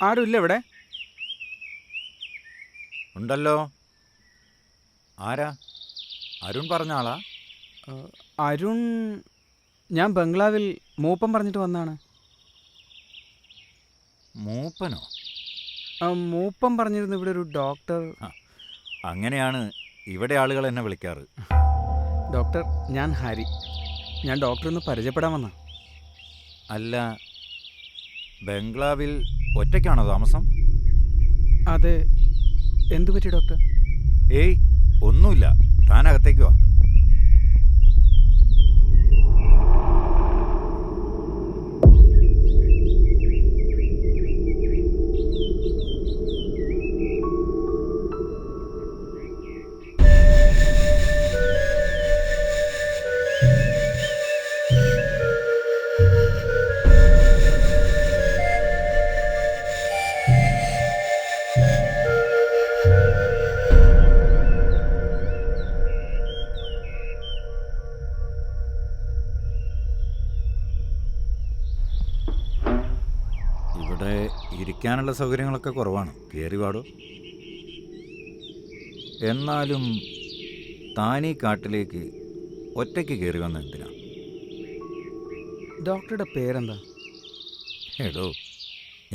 ആരുമില്ല ഇവിടെ? ഉണ്ടല്ലോ. ആരാ? അരുൺ പറഞ്ഞ ആളാ? ആ, അരുൺ. ഞാൻ ബംഗ്ലാവിൽ മൂപ്പൻ പറഞ്ഞിട്ട് വന്നാണ്. മൂപ്പനോ? മൂപ്പൻ പറഞ്ഞിരുന്നു ഇവിടെ ഒരു ഡോക്ടർ. ആ, അങ്ങനെയാണ് ഇവിടെ ആളുകൾ എന്നെ വിളിക്കാറ്. ഡോക്ടർ, ഞാൻ ഹരി. ഞാൻ ഡോക്ടറെ ഒന്ന് പരിചയപ്പെടാൻ വന്ന. അല്ല, ബംഗ്ലാവിൽ ഒറ്റയ്ക്കാണോ താമസം? അതെ. എന്തു പറ്റി ഡോക്ടർ? ഏയ്, ഒന്നുമില്ല. താനകത്തേക്ക് വാ. ഇവിടെ ഇരിക്കാനുള്ള സൗകര്യങ്ങളൊക്കെ കുറവാണ്. കയറി പാടോ. എന്നാലും താനീ കാട്ടിലേക്ക് ഒറ്റയ്ക്ക് കയറി വന്ന എന്തിനാ? ഡോക്ടറുടെ പേരെന്താ? എടോ,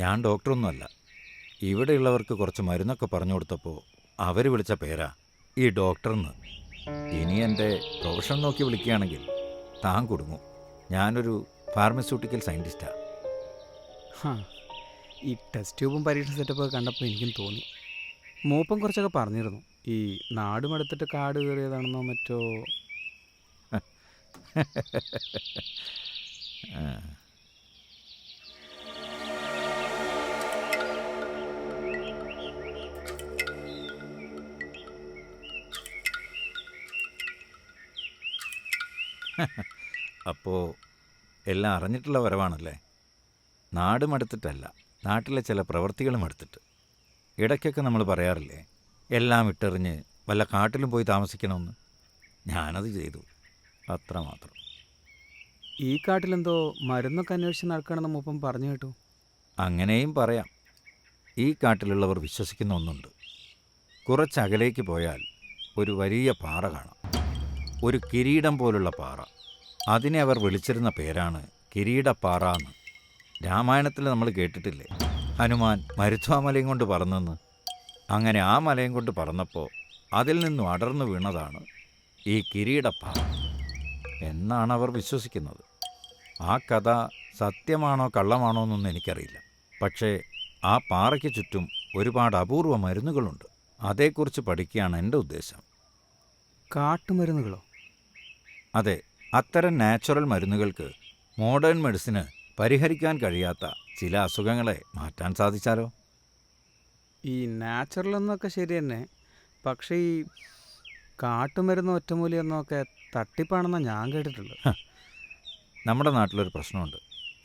ഞാൻ ഡോക്ടറൊന്നുമല്ല. ഇവിടെയുള്ളവർക്ക് കുറച്ച് മരുന്നൊക്കെ പറഞ്ഞു കൊടുത്തപ്പോൾ അവർ വിളിച്ച പേരാ ഈ ഡോക്ടർന്ന്. ഇനി എൻ്റെ പ്രൊഫഷൻ നോക്കി വിളിക്കുകയാണെങ്കിൽ താൻ കുടുങ്ങും. ഞാനൊരു ഫാർമസ്യൂട്ടിക്കൽ സയൻറ്റിസ്റ്റാണ്. ഹാ, ഈ ടെസ്റ്റ് ട്യൂബും പരീക്ഷ സെറ്റപ്പൊക്കെ കണ്ടപ്പോൾ എനിക്കും തോന്നി. മൂപ്പൻ കുറച്ചൊക്കെ പറഞ്ഞിരുന്നു. ഈ നാടും എടുത്തിട്ട് കാട് കയറിയതാണെന്നോ മറ്റോ. അപ്പോൾ എല്ലാം അറിഞ്ഞിട്ടുള്ള വരവാണല്ലേ? നാടും അടുത്തിട്ടല്ല, നാട്ടിലെ ചില പ്രവൃത്തികളും എടുത്തിട്ട്. ഇടയ്ക്കൊക്കെ നമ്മൾ പറയാറില്ലേ, എല്ലാം ഇട്ടെറിഞ്ഞ് വല്ല കാട്ടിലും പോയി താമസിക്കണമെന്ന്. ഞാനത് ചെയ്തു, അത്രമാത്രം. ഈ കാട്ടിലെന്തോ മരുന്നൊക്കെ അന്വേഷിച്ച് നടക്കണമെന്ന് മൂപ്പൻ പറഞ്ഞു കേട്ടു. അങ്ങനെയും പറയാം. ഈ കാട്ടിലുള്ളവർ വിശ്വസിക്കുന്ന ഒന്നുണ്ട്. കുറച്ചകലേക്ക് പോയാൽ ഒരു വലിയ പാറ കാണാം. ഒരു കിരീടം പോലുള്ള പാറ. അതിനെ അവർ വിളിച്ചിരുന്ന പേരാണ് കിരീടപ്പാറ എന്ന്. രാമായണത്തിൽ നമ്മൾ കേട്ടിട്ടില്ലേ, ഹനുമാൻ മരുത്വാമലയും കൊണ്ട് പറന്നെന്ന്. അങ്ങനെ ആ മലയും കൊണ്ട് പറന്നപ്പോൾ അതിൽ നിന്നും അടർന്നു വീണതാണ് ഈ കിരീടപ്പാറ എന്നാണ് അവർ വിശ്വസിക്കുന്നത്. ആ കഥ സത്യമാണോ കള്ളമാണോ എന്നൊന്നും എനിക്കറിയില്ല. പക്ഷേ ആ പാറയ്ക്ക് ചുറ്റും ഒരുപാട് അപൂർവ മരുന്നുകളുണ്ട്. അതേക്കുറിച്ച് പഠിക്കുകയാണ് എൻ്റെ ഉദ്ദേശം. കാട്ടുമരുന്നുകളോ? അതെ, അത്തരം നാച്ചുറൽ മരുന്നുകൾക്ക് മോഡേൺ മെഡിസിന് പരിഹരിക്കാൻ കഴിയാത്ത ചില അസുഖങ്ങളെ മാറ്റാൻ സാധിച്ചാലോ? ഈ നാച്ചുറൽ എന്നൊക്കെ ശരി തന്നെ. പക്ഷേ ഈ കാട്ടുമരുന്ന് ഒറ്റമൂലി എന്നൊക്കെ തട്ടിപ്പാണെന്നാണ് ഞാൻ കേട്ടിട്ടുള്ളത്. നമ്മുടെ നാട്ടിലൊരു പ്രശ്നമുണ്ട്.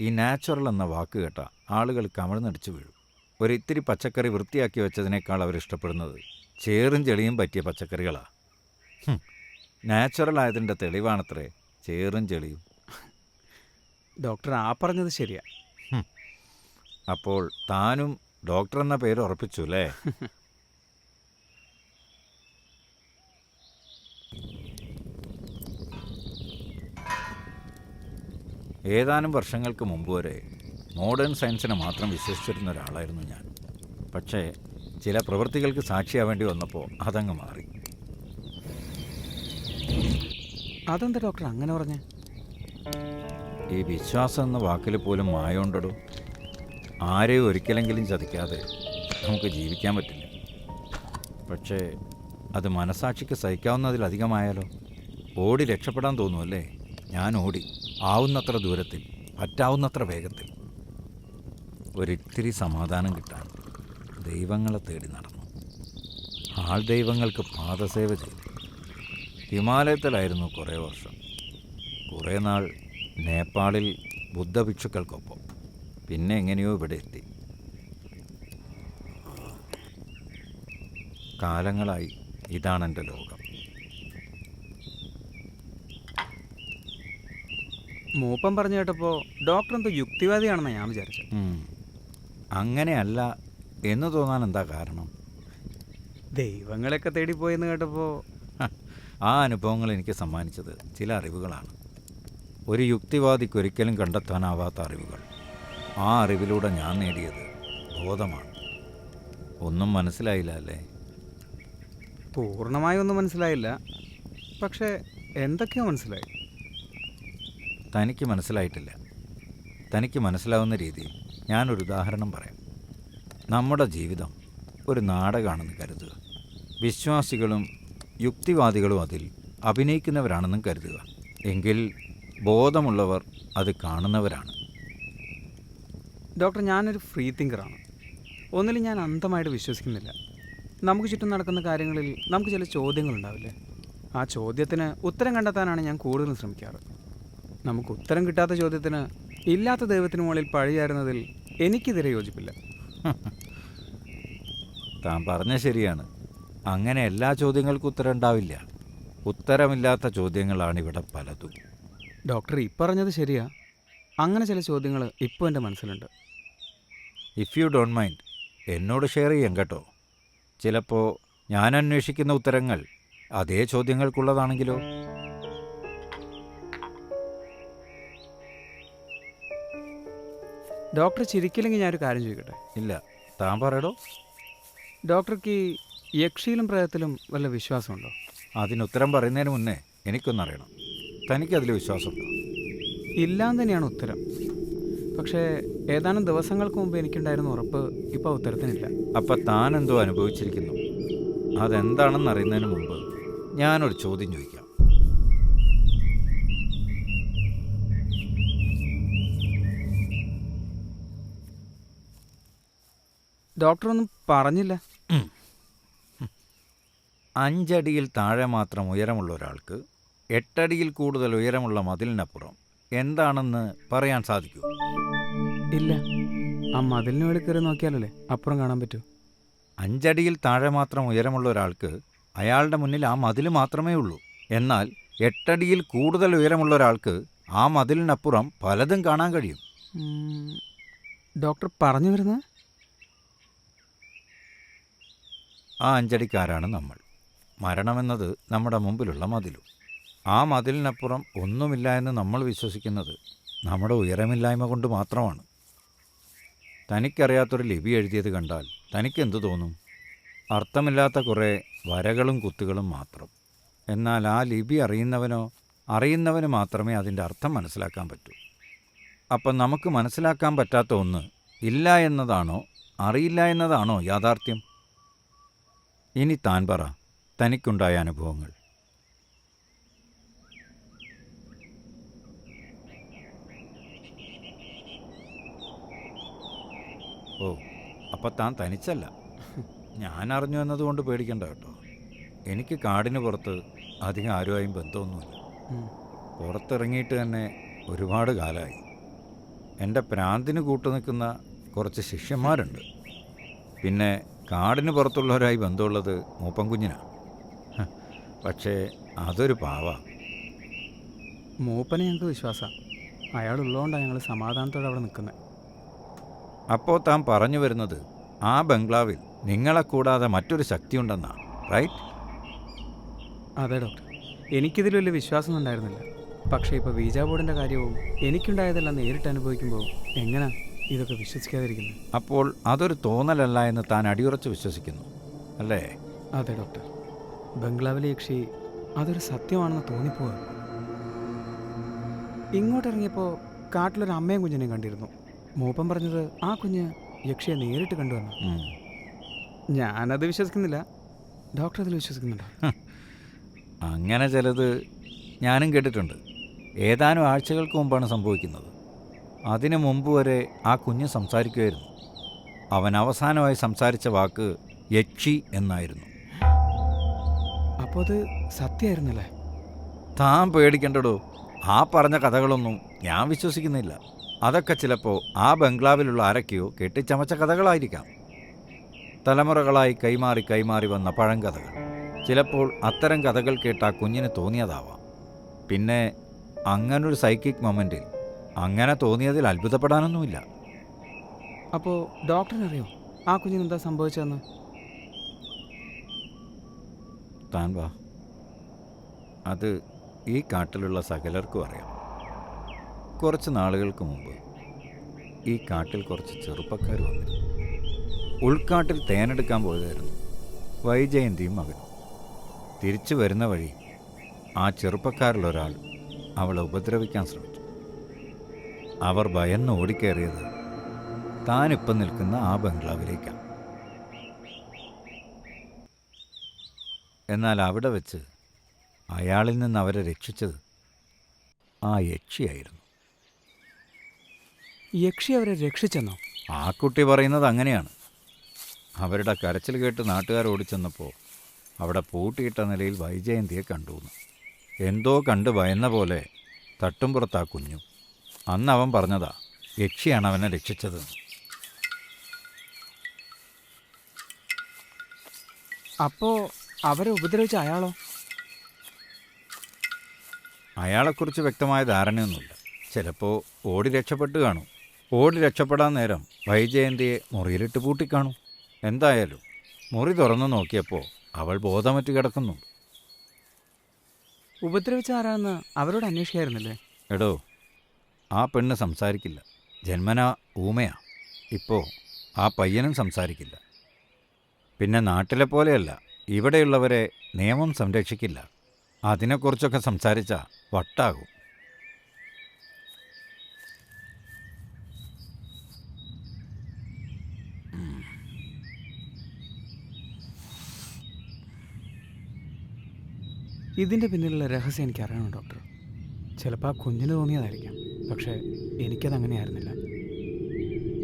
ഈ നാച്ചുറൽ എന്ന വാക്ക് കേട്ട ആളുകൾ കമിഴ്ന്നടിച്ചു വീഴും. ഒരിത്തിരി പച്ചക്കറി വൃത്തിയാക്കി വെച്ചതിനേക്കാൾ അവരിഷ്ടപ്പെടുന്നത് ചേറും ചെളിയും പറ്റിയ പച്ചക്കറികളാണ്. നാച്ചുറൽ ആയതിൻ്റെ തെളിവാണത്രേ ചേറും ചെളിയും. ഡോക്ടർ ആ പറഞ്ഞത് ശരിയാ. അപ്പോൾ താനും ഡോക്ടർ എന്ന പേര് ഉറപ്പിച്ചു അല്ലേ? ഏതാനും വർഷങ്ങൾക്ക് മുമ്പ് വരെ മോഡേൺ സയൻസിനെ മാത്രം വിശ്വസിച്ചിരുന്ന ഒരാളായിരുന്നു ഞാൻ. പക്ഷേ ചില പ്രവൃത്തികൾക്ക് സാക്ഷിയാവേണ്ടി വന്നപ്പോൾ അതങ്ങ് മാറി. അതെന്താ ഡോക്ടർ അങ്ങനെ പറഞ്ഞേ? ഈ വിശ്വാസം എന്ന വാക്കിൽ പോലും മായമുണ്ടോ. ആരെയും ഒരിക്കലെങ്കിലും ചതിക്കാതെ നമുക്ക് ജീവിക്കാൻ പറ്റില്ല. പക്ഷേ അത് മനസാക്ഷിക്ക് സഹിക്കാവുന്നതിലധികമായാലോ? ഓടി രക്ഷപ്പെടാൻ തോന്നുമല്ലേ? ഞാൻ ഓടി, ആവുന്നത്ര ദൂരത്തിൽ, പറ്റാവുന്നത്ര വേഗത്തിൽ. ഒരിത്തിരി സമാധാനം കിട്ടാൻ ദൈവങ്ങളെ തേടി നടന്നു. ആൾ ദൈവങ്ങൾക്ക് പാദസേവ ചെയ്തു. ഹിമാലയത്തിലായിരുന്നു കുറേ വർഷം. കുറേ നാൾ നേപ്പാളിൽ ബുദ്ധഭിക്ഷുക്കൾക്കൊപ്പം. പിന്നെ എങ്ങനെയോ ഇവിടെ എത്തി. കാലങ്ങളായി ഇതാണെൻ്റെ ലോകം. മൂപ്പൻ പറഞ്ഞു കേട്ടപ്പോൾ ഡോക്ടർ എന്തോ യുക്തിവാദിയാണെന്നാണ് ഞാൻ വിചാരിച്ചത്. അങ്ങനെയല്ല എന്ന് തോന്നാൻ എന്താ കാരണം? ദൈവങ്ങളെയൊക്കെ തേടിപ്പോയെന്ന് കേട്ടപ്പോൾ ആ അനുഭവങ്ങൾ എനിക്ക് സമ്മാനിച്ചത് ചില അറിവുകളാണ്. ഒരു യുക്തിവാദിക്ക് ഒരിക്കലും കണ്ടെത്താനാവാത്ത അറിവുകൾ. ആ അറിവിലൂടെ ഞാൻ നേടിയത് ബോധമാണ്. ഒന്നും മനസ്സിലായില്ല അല്ലേ? പൂർണ്ണമായി ഒന്നും മനസ്സിലായില്ല, പക്ഷേ എന്തൊക്കെയോ മനസ്സിലായി. തനിക്ക് മനസ്സിലായിട്ടില്ല. തനിക്ക് മനസ്സിലാവുന്ന രീതിയിൽ ഞാനൊരു ഉദാഹരണം പറയാം. നമ്മുടെ ജീവിതം ഒരു നാടകമാണെന്ന് കരുതുക. വിശ്വാസികളും യുക്തിവാദികളും അതിൽ അഭിനയിക്കുന്നവരാണെന്നും കരുതുക. എങ്കിൽ ബോധമുള്ളവർ അത് കാണുന്നവരാണ്. ഡോക്ടർ, ഞാനൊരു ഫ്രീ തിങ്കറാണ്. ഒന്നിലും ഞാൻ അന്ധമായിട്ട് വിശ്വസിക്കുന്നില്ല. നമുക്ക് ചുറ്റും നടക്കുന്ന കാര്യങ്ങളിൽ നമുക്ക് ചില ചോദ്യങ്ങളുണ്ടാവില്ലേ? ആ ചോദ്യത്തിന് ഉത്തരം കണ്ടെത്താനാണ് ഞാൻ കൂടുതലും ശ്രമിക്കാറ്. നമുക്ക് ഉത്തരം കിട്ടാത്ത ചോദ്യത്തിന് ഇല്ലാത്ത ദൈവത്തിന് മുകളിൽ പഴിയായിരുന്നതിൽ എനിക്കിതിരെ യോജിപ്പില്ല. താൻ പറഞ്ഞ ശരിയാണ്. അങ്ങനെ എല്ലാ ചോദ്യങ്ങൾക്കും ഉത്തരം ഉണ്ടാവില്ല. ഉത്തരമില്ലാത്ത ചോദ്യങ്ങളാണ് ഇവിടെ പലതും. ഡോക്ടർ ഈ പറഞ്ഞത് ശരിയാ. അങ്ങനെ ചില ചോദ്യങ്ങൾ ഇപ്പോൾ എൻ്റെ മനസ്സിലുണ്ട്. ഇഫ് യു ഡോണ്ട് മൈൻഡ് എന്നോട് ഷെയർ ചെയ്യാം കേട്ടോ. ചിലപ്പോൾ ഞാൻ അന്വേഷിക്കുന്ന ഉത്തരങ്ങൾ അതേ ചോദ്യങ്ങൾക്കുള്ളതാണെങ്കിലോ? ഡോക്ടർ ചിരിക്കില്ലെങ്കിൽ ഞാനൊരു കാര്യം ചോദിക്കട്ടെ? ഇല്ല, താൻ പറയടോ. ഡോക്ടർക്ക് ഈ യക്ഷിയിലും പ്രേതത്തിലും വല്ല വിശ്വാസമുണ്ടോ? അതിനുത്തരം പറയുന്നതിന് മുന്നേ എനിക്കൊന്നറിയണം. തനിക്കതിൽ വിശ്വാസമുണ്ടോ? ഇല്ലാന്ന് തന്നെയാണ് ഉത്തരം. പക്ഷേ ഏതാനും ദിവസങ്ങൾക്ക് മുമ്പ് എനിക്കുണ്ടായിരുന്ന ഉറപ്പ് ഇപ്പോൾ ഉത്തരത്തിനില്ല. അപ്പം താൻ എന്തോ അനുഭവിച്ചിരിക്കുന്നു. അതെന്താണെന്ന് അറിയുന്നതിന് മുമ്പ് ഞാനൊരു ചോദ്യം ചോദിക്കാം. ഡോക്ടറൊന്നും പറഞ്ഞില്ല. 5 അടിയിൽ താഴെ മാത്രം ഉയരമുള്ള ഒരാൾക്ക് 8 അടിയിൽ കൂടുതൽ ഉയരമുള്ള മതിലിനപ്പുറം എന്താണെന്ന് പറയാൻ സാധിക്കൂ? ഇല്ല. ആ മതിലിന് വേണ്ടി കയറി നോക്കിയാലല്ലേ അപ്പുറം കാണാൻ പറ്റൂ. 5 അടിയിൽ താഴെ മാത്രം ഉയരമുള്ള ഒരാൾക്ക് അയാളുടെ മുന്നിൽ ആ മതിൽ മാത്രമേ ഉള്ളൂ. എന്നാൽ 8 അടിയിൽ കൂടുതൽ ഉയരമുള്ള ഒരാൾക്ക് ആ മതിലിനപ്പുറം പലതും കാണാൻ കഴിയും. ഡോക്ടർ പറഞ്ഞു വരുന്നത്? ആ 5 അടിക്കാരാണ് നമ്മൾ. മരണമെന്നത് നമ്മുടെ മുമ്പിലുള്ള മതിലും. ആ മതിലിനപ്പുറം ഒന്നുമില്ല എന്ന് നമ്മൾ വിശ്വസിക്കുന്നത് നമ്മുടെ ഉയരമില്ലായ്മ കൊണ്ട് മാത്രമാണ്. തനിക്കറിയാത്തൊരു ലിപി എഴുതിയത് കണ്ടാൽ തനിക്കെന്തു തോന്നും? അർത്ഥമില്ലാത്ത കുറേ വരകളും കുത്തുകളും മാത്രം. എന്നാൽ ആ ലിപി അറിയുന്നവന് മാത്രമേ അതിൻ്റെ അർത്ഥം മനസ്സിലാക്കാൻ പറ്റൂ. അപ്പം നമുക്ക് മനസ്സിലാക്കാൻ പറ്റാത്ത ഒന്ന് ഇല്ല എന്നതാണോ അറിയില്ല എന്നതാണോ യാഥാർത്ഥ്യം? ഇനി താൻ പറ, തനിക്കുണ്ടായ അനുഭവങ്ങൾ. ഓ, അപ്പം താൻ തനിച്ചല്ല. ഞാൻ അറിഞ്ഞു എന്നതുകൊണ്ട് പേടിക്കണ്ട കേട്ടോ. എനിക്ക് കാടിന് പുറത്ത് അധികം ആരുമായും ബന്ധമൊന്നുമില്ല. പുറത്തിറങ്ങിയിട്ട് തന്നെ ഒരുപാട് കാലമായി. എൻ്റെ പ്രാന്തിന് കൂട്ടുനിൽക്കുന്ന കുറച്ച് ശിഷ്യന്മാരുണ്ട്. പിന്നെ കാടിന് പുറത്തുള്ളവരായി ബന്ധമുള്ളത് മൂപ്പൻകുഞ്ഞിനാണ്. പക്ഷേ അതൊരു പാവ. മൂപ്പനെ ഞങ്ങൾക്ക് വിശ്വാസമാണ്. അയാളുള്ളതുകൊണ്ടാണ് ഞങ്ങൾ സമാധാനത്തോടെ അവിടെ നിൽക്കുന്നത്. അപ്പോൾ താൻ പറഞ്ഞു വരുന്നത് ആ ബംഗ്ലാവിൽ നിങ്ങളെ കൂടാതെ മറ്റൊരു ശക്തിയുണ്ടെന്നാണ്, റൈറ്റ്? അതെ ഡോക്ടർ, എനിക്കിതിൽ വലിയ വിശ്വാസമൊന്നും ഉണ്ടായിരുന്നില്ല. പക്ഷേ ഇപ്പോൾ വീജാ ബോർഡിൻ്റെ കാര്യവും എനിക്കുണ്ടായതെല്ലാം നേരിട്ട് അനുഭവിക്കുമ്പോൾ എങ്ങനെ ഇതൊക്കെ വിശ്വസിക്കാതിരിക്കുന്നത്? അപ്പോൾ അതൊരു തോന്നലല്ല എന്ന് താൻ അടിയുറച്ച് വിശ്വസിക്കുന്നു അല്ലേ? അതെ ഡോക്ടർ, ബംഗ്ലാവിലെ യക്ഷി അതൊരു സത്യമാണെന്ന് തോന്നിപ്പോവുക. ഇങ്ങോട്ടിറങ്ങിയപ്പോൾ കാട്ടിലൊരു അമ്മയും കുഞ്ഞിനെയും കണ്ടിരുന്നു. മൂപ്പൻ പറഞ്ഞത് ആ കുഞ്ഞ് യക്ഷിയെ നേരിട്ട് കണ്ടുവന്നു. ഞാനത് വിശ്വസിക്കുന്നില്ല. ഡോക്ടർ അതിൽ വിശ്വസിക്കുന്നുണ്ടോ? അങ്ങനെ ചിലത് ഞാനും കേട്ടിട്ടുണ്ട്. ഏതാനും ആഴ്ചകൾക്ക് മുമ്പാണ് സംഭവിക്കുന്നത്. അതിനു മുമ്പ് വരെ ആ കുഞ്ഞ് സംസാരിക്കുമായിരുന്നു. അവൻ അവസാനമായി സംസാരിച്ച വാക്ക് യക്ഷി എന്നായിരുന്നു. അപ്പോൾ അത് സത്യമായിരുന്നല്ലേ? താൻ പേടിക്കണ്ടടോ. ആ പറഞ്ഞ കഥകളൊന്നും ഞാൻ വിശ്വസിക്കുന്നില്ല. അതൊക്കെ ചിലപ്പോൾ ആ ബംഗ്ലാവിലുള്ള ആരൊക്കെയോ കെട്ടിച്ചമച്ച കഥകളായിരിക്കാം. തലമുറകളായി കൈമാറി വന്ന പഴങ്കഥകൾ. ചിലപ്പോൾ അത്തരം കഥകൾ കേട്ട് ആ കുഞ്ഞിന് തോന്നിയതാവാം. പിന്നെ അങ്ങനൊരു സൈക്കിക് മൊമെൻറ്റിൽ അങ്ങനെ തോന്നിയതിൽ അത്ഭുതപ്പെടാനൊന്നുമില്ല. അപ്പോൾ ഡോക്ടറിനറിയോ ആ കുഞ്ഞിന് എന്താ സംഭവിച്ചതെന്ന്? താൻ വാ. അത് ഈ കാട്ടിലുള്ള സകലർക്കും അറിയാം. കുറച്ച് നാളുകൾക്ക് മുമ്പ് ഈ കാട്ടിൽ കുറച്ച് ചെറുപ്പക്കാർ വന്നിരുന്നു. ഉൾക്കാട്ടിൽ തേനെടുക്കാൻ പോയതായിരുന്നു വൈജയന്തിയും മകനും. തിരിച്ചു വരുന്ന വഴി ആ ചെറുപ്പക്കാരിലൊരാൾ അവളെ ഉപദ്രവിക്കാൻ ശ്രമിച്ചു. അവർ ഭയന്ന് ഓടിക്കേറിയത് താനിപ്പം നിൽക്കുന്ന ആ ബംഗ്ലാവിലേക്കാണ്. എന്നാൽ അവിടെ വെച്ച് അയാളിൽ നിന്ന് അവരെ രക്ഷിച്ചത് ആ യക്ഷിയായിരുന്നു. യക്ഷി അവരെ രക്ഷിച്ചെന്നോ? ആ കുട്ടി പറയുന്നത് അങ്ങനെയാണ്. അവരുടെ കരച്ചിൽ കേട്ട് നാട്ടുകാർ ഓടിച്ചെന്നപ്പോൾ അവിടെ പൂട്ടിയിട്ട നിലയിൽ വൈജയന്തിയെ കണ്ടു. എന്തോ കണ്ട് ഭയന്ന പോലെ തട്ടുംപുറത്താ കുഞ്ഞു. അന്ന് അവൻ പറഞ്ഞതാ യക്ഷിയാണ് അവനെ രക്ഷിച്ചതെന്ന്. അപ്പോൾ അവരെ ഉപദ്രവിച്ച അയാളോ? അയാളെക്കുറിച്ച് വ്യക്തമായ ധാരണയൊന്നുമില്ല. ചിലപ്പോൾ ഓടി രക്ഷപ്പെട്ട് കാണും. ഓടി രക്ഷപ്പെടാൻ നേരം വൈജയന്തിയെ മുറിയിലിട്ട് പൂട്ടിക്കാണും. എന്തായാലും മുറി തുറന്നു നോക്കിയപ്പോൾ അവൾ ബോധമറ്റ് കിടക്കുന്നുണ്ട്. ഉപദ്രവിച്ച ആരാന്ന് അവരോട് അന്വേഷിക്കായിരുന്നില്ലേ? എടോ, ആ പെണ്ണ് സംസാരിക്കില്ല. ജന്മനാ ഊമയാ. ഇപ്പോൾ ആ പയ്യനും സംസാരിക്കില്ല. പിന്നെ നാട്ടിലെ പോലെയല്ല, ഇവിടെയുള്ളവരെ നിയമം സംരക്ഷിക്കില്ല. അതിനെക്കുറിച്ചൊക്കെ സംസാരിച്ചാൽ വട്ടാകും. ഇതിൻ്റെ പിന്നിലുള്ള രഹസ്യം എനിക്കറിയണം ഡോക്ടർ. ചിലപ്പോൾ ആ കുഞ്ഞിന് തോന്നിയതായിരിക്കാം, പക്ഷേ എനിക്കതങ്ങനെയായിരുന്നില്ല.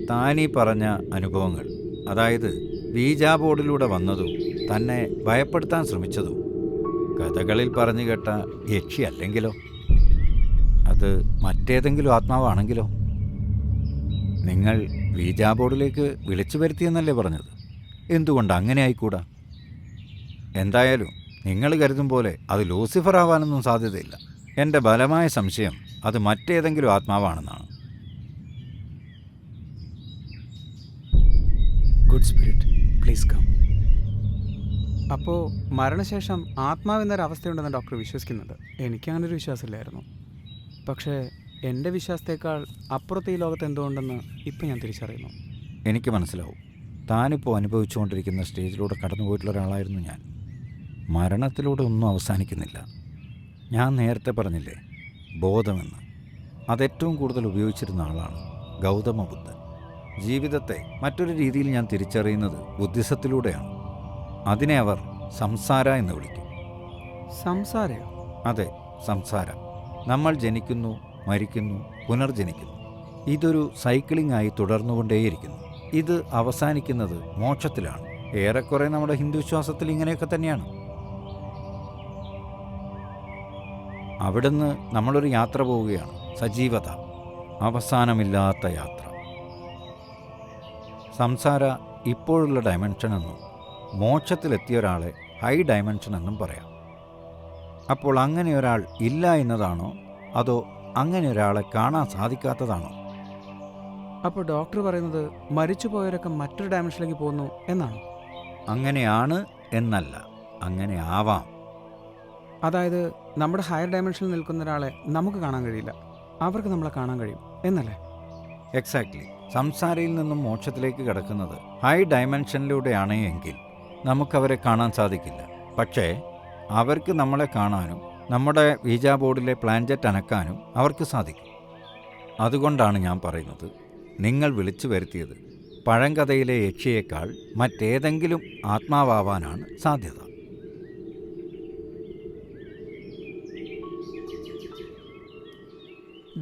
താനീ പറഞ്ഞ അനുഭവങ്ങൾ, അതായത് വീജാ ബോർഡിലൂടെ വന്നതും തന്നെ ഭയപ്പെടുത്താൻ ശ്രമിച്ചതും കഥകളിൽ പറഞ്ഞു കേട്ട യക്ഷി അല്ലെങ്കിലോ? അത് മറ്റേതെങ്കിലും ആത്മാവാണെങ്കിലോ? നിങ്ങൾ വീജാ ബോർഡിലേക്ക് വിളിച്ചു വരുത്തിയെന്നല്ലേ പറഞ്ഞത്? എന്തുകൊണ്ട് അങ്ങനെ ആയിക്കൂടാ? എന്തായാലും നിങ്ങൾ കരുതും പോലെ അത് ലൂസിഫർ ആവാനൊന്നും സാധ്യതയില്ല. എൻ്റെ ബലമായ സംശയം അത് മറ്റേതെങ്കിലും ആത്മാവാണെന്നാണ്. Good spirit, please come. അപ്പോൾ മരണശേഷം ആത്മാവെന്നൊരവസ്ഥയുണ്ടെന്ന് ഡോക്ടർ വിശ്വസിക്കുന്നുണ്ട്. എനിക്കങ്ങനൊരു വിശ്വാസമില്ലായിരുന്നു. പക്ഷേ എൻ്റെ വിശ്വാസത്തേക്കാൾ അപ്പുറത്ത് ഈ ലോകത്ത് എന്തുകൊണ്ടെന്ന് ഇപ്പം ഞാൻ തിരിച്ചറിയുന്നു. എനിക്ക് മനസ്സിലാവും. താനിപ്പോൾ അനുഭവിച്ചുകൊണ്ടിരിക്കുന്ന സ്റ്റേജിലൂടെ കടന്നുപോയിട്ടുള്ള ഒരാളായിരുന്നു ഞാൻ. മരണത്തിലൂടെ ഒന്നും അവസാനിക്കുന്നില്ല. ഞാൻ നേരത്തെ പറഞ്ഞില്ലേ, ബോധമെന്ന്. അതേറ്റവും കൂടുതൽ ഉപയോഗിച്ചിരുന്ന ആളാണ് ഗൗതമ ബുദ്ധൻ. ജീവിതത്തെ മറ്റൊരു രീതിയിൽ ഞാൻ തിരിച്ചറിയുന്നത് ബുദ്ധിസത്തിലൂടെയാണ്. അതിനെ അവർ സംസാര എന്ന് വിളിക്കും. സംസാരയോ? അതെ, സംസാര. നമ്മൾ ജനിക്കുന്നു, മരിക്കുന്നു, പുനർജനിക്കുന്നു. ഇതൊരു സൈക്ലിംഗ് ആയി തുടർന്നുകൊണ്ടേയിരിക്കുന്നു. ഇത് അവസാനിക്കുന്നത് മോക്ഷത്തിലാണ്. ഏറെക്കുറെ നമ്മുടെ ഹിന്ദു വിശ്വാസത്തിൽ ഇങ്ങനെയൊക്കെ തന്നെയാണ്. അവിടുന്ന് നമ്മളൊരു യാത്ര പോവുകയാണ്. സജീവത, അവസാനമില്ലാത്ത യാത്ര. സംസാര ഇപ്പോഴുള്ള ഡയമെൻഷൻ എന്നും മോക്ഷത്തിലെത്തിയ ഒരാളെ ഹൈ ഡയമെൻഷൻ എന്നും പറയാം. അപ്പോൾ അങ്ങനെ ഒരാൾ ഇല്ല എന്നതാണോ, അതോ അങ്ങനെ ഒരാളെ കാണാൻ സാധിക്കാത്തതാണോ? അപ്പോൾ ഡോക്ടർ പറയുന്നത് മരിച്ചു പോയവരൊക്കെ മറ്റൊരു ഡയമെൻഷനിലേക്ക് പോകുന്നു എന്നാണ്? അങ്ങനെയാണ് എന്നല്ല, അങ്ങനെ ആവാം. അതായത് നമ്മുടെ ഹയർ ഡയമെൻഷനിൽ നിൽക്കുന്ന ഒരാളെ നമുക്ക് കാണാൻ കഴിയില്ല, അവർക്ക് നമ്മളെ കാണാൻ കഴിയും എന്നല്ലേ? എക്സാക്ട്ലി. സംസാരയിൽ നിന്നും മോക്ഷത്തിലേക്ക് കിടക്കുന്നത് ഹൈ ഡയമെൻഷനിലൂടെയാണ് എങ്കിൽ നമുക്കവരെ കാണാൻ സാധിക്കില്ല. പക്ഷേ അവർക്ക് നമ്മളെ കാണാനും നമ്മുടെ വീജാ ബോർഡിലെ പ്ലാൻജെറ്റ് അനക്കാനും അവർക്ക് സാധിക്കും. അതുകൊണ്ടാണ് ഞാൻ പറയുന്നത്, നിങ്ങൾ വിളിച്ചു വരുത്തിയത് പഴങ്കഥയിലെ യക്ഷിയേക്കാൾ മറ്റേതെങ്കിലും ആത്മാവാനാണ് സാധ്യത.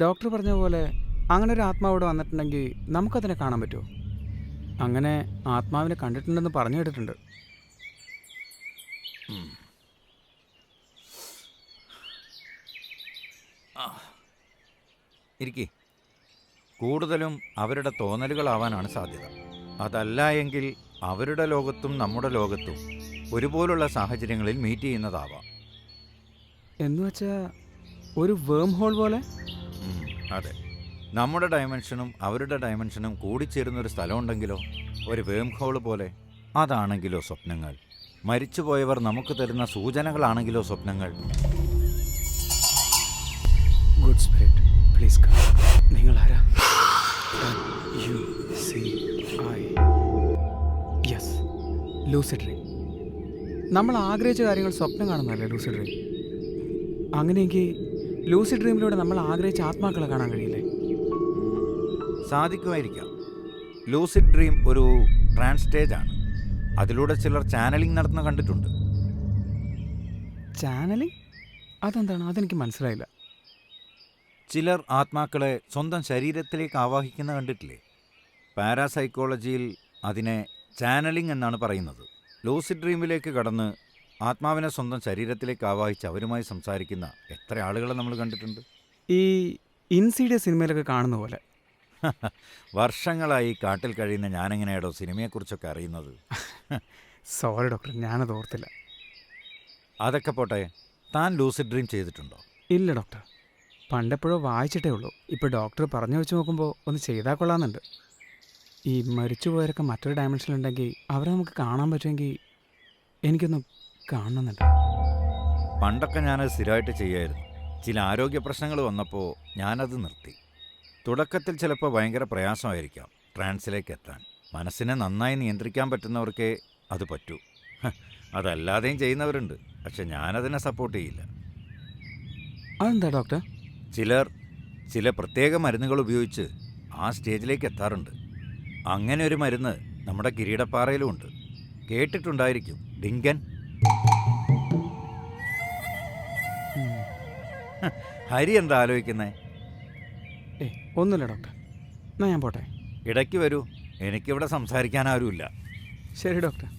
ഡോക്ടർ പറഞ്ഞ പോലെ അങ്ങനെ ഒരു ആത്മാവോട് വന്നിട്ടുണ്ടെങ്കിൽ നമുക്കതിനെ കാണാൻ പറ്റുമോ? അങ്ങനെ ആത്മാവിനെ കണ്ടിട്ടുണ്ടെന്ന് പറഞ്ഞു കേട്ടിട്ടുണ്ട്. ഇരിക്കേ. കൂടുതലും അവരുടെ തോന്നലുകളാവാനാണ് സാധ്യത. അതല്ല എങ്കിൽ അവരുടെ ലോകത്തും നമ്മുടെ ലോകത്തും ഒരുപോലുള്ള സാഹചര്യങ്ങളിൽ മീറ്റ് ചെയ്യുന്നതാവാം. എന്നുവെച്ചാൽ ഒരു വേം ഹോൾ പോലെ? അതെ. നമ്മുടെ ഡയമെൻഷനും അവരുടെ ഡയമെൻഷനും കൂടിച്ചേരുന്നൊരു സ്ഥലമുണ്ടെങ്കിലോ, ഒരു വേം ഹോള് പോലെ. അതാണെങ്കിലോ സ്വപ്നങ്ങൾ. മരിച്ചുപോയവർ നമുക്ക് തരുന്ന സൂചനകളാണെങ്കിലോ സ്വപ്നങ്ങൾ. Good spirit please come. നിങ്ങൾ ആരാ? Yes, lucid dream. നമ്മൾ ആഗ്രഹിച്ച കാര്യങ്ങൾ സ്വപ്നം കാണുന്നതല്ലേ ലൂസിഡ് ഡ്രീം? അങ്ങനെയെങ്കിൽ ലൂസിഡ് ഡ്രീമിലൂടെ നമ്മൾ ആഗ്രഹിച്ച ആത്മാക്കളെ കാണാൻ കഴിയില്ലേ? സാധിക്കുമായിരിക്കാം. ലൂസിഡ് ഡ്രീം ഒരു ട്രാൻസ് സ്റ്റേജാണ്. അതിലൂടെ ചിലർ ചാനലിംഗ് നടത്തുന്ന കണ്ടിട്ടുണ്ട്. ചാനലിംഗ്? അതെന്താണ്? അതെനിക്ക് മനസ്സിലായില്ല. ചിലർ ആത്മാക്കളെ സ്വന്തം ശരീരത്തിലേക്ക് ആവാഹിക്കുന്ന കണ്ടിട്ടില്ലേ? പാരാസൈക്കോളജിയിൽ അതിനെ ചാനലിംഗ് എന്നാണ് പറയുന്നത്. ലൂസിഡ് ഡ്രീമിലേക്ക് കടന്ന് ആത്മാവിനെ സ്വന്തം ശരീരത്തിലേക്ക് ആവാഹിച്ച് അവരുമായി സംസാരിക്കുന്ന എത്ര ആളുകളെ നമ്മൾ കണ്ടിട്ടുണ്ട്. ഈ ഇൻസീഡിയ സിനിമയിലൊക്കെ കാണുന്ന പോലെ. വർഷങ്ങളായി കാട്ടിൽ കഴിയുന്ന ഞാനെങ്ങനെയാടോ സിനിമയെക്കുറിച്ചൊക്കെ അറിയുന്നത്? സോറി ഡോക്ടർ, ഞാനത് ഓർത്തില്ല. അതൊക്കെ പോട്ടെ, താൻ ലൂസിഡ് ഡ്രീം ചെയ്തിട്ടുണ്ടോ? ഇല്ല ഡോക്ടർ, പണ്ടെപ്പോഴോ വായിച്ചിട്ടേ ഉള്ളൂ. ഇപ്പോൾ ഡോക്ടർ പറഞ്ഞു വെച്ച് നോക്കുമ്പോൾ ഒന്ന് ചെയ്താൽ കൊള്ളാമെന്നുണ്ട്. ഈ മരിച്ചുപോയവരൊക്കെ മറ്റൊരു ഡയമെൻഷനിലുണ്ടെങ്കിൽ അവരെ നമുക്ക് കാണാൻ പറ്റുമെങ്കിൽ എനിക്കൊന്ന് കാണണമെന്നുണ്ട്. പണ്ടൊക്കെ ഞാനത് സ്ഥിരമായിട്ട് ചെയ്യായിരുന്നു. ചില ആരോഗ്യ പ്രശ്നങ്ങൾ വന്നപ്പോൾ ഞാനത് നിർത്തി. തുടക്കത്തിൽ ചിലപ്പോൾ ഭയങ്കര പ്രയാസമായിരിക്കാം ട്രാൻസിലേക്ക് എത്താൻ. മനസ്സിനെ നന്നായി നിയന്ത്രിക്കാൻ പറ്റുന്നവർക്കേ അത് പറ്റൂ. അതല്ലാതെയും ചെയ്യുന്നവരുണ്ട്. പക്ഷെ ഞാനതിനെ സപ്പോർട്ട് ചെയ്യില്ല. അതെന്താ ഡോക്ടർ? ചിലർ ചില പ്രത്യേക മരുന്നുകൾ ഉപയോഗിച്ച് ആ സ്റ്റേജിലേക്ക് എത്താറുണ്ട്. അങ്ങനെ ഒരു മരുന്ന് നമ്മുടെ കിരീടപ്പാറയിലും ഉണ്ട്. കേട്ടിട്ടുണ്ടായിരിക്കും, ഡിങ്കൻ. ഹരി എന്താ ആലോചിക്കുന്നേ? ഒന്നുമില്ല ഡോക്ടർ, എന്നാ ഞാൻ പോട്ടെ. ഇടയ്ക്ക് വരൂ, എനിക്കിവിടെ സംസാരിക്കാൻ ആരുമില്ല. ശരി doctor.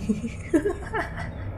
Ha ha ha ha.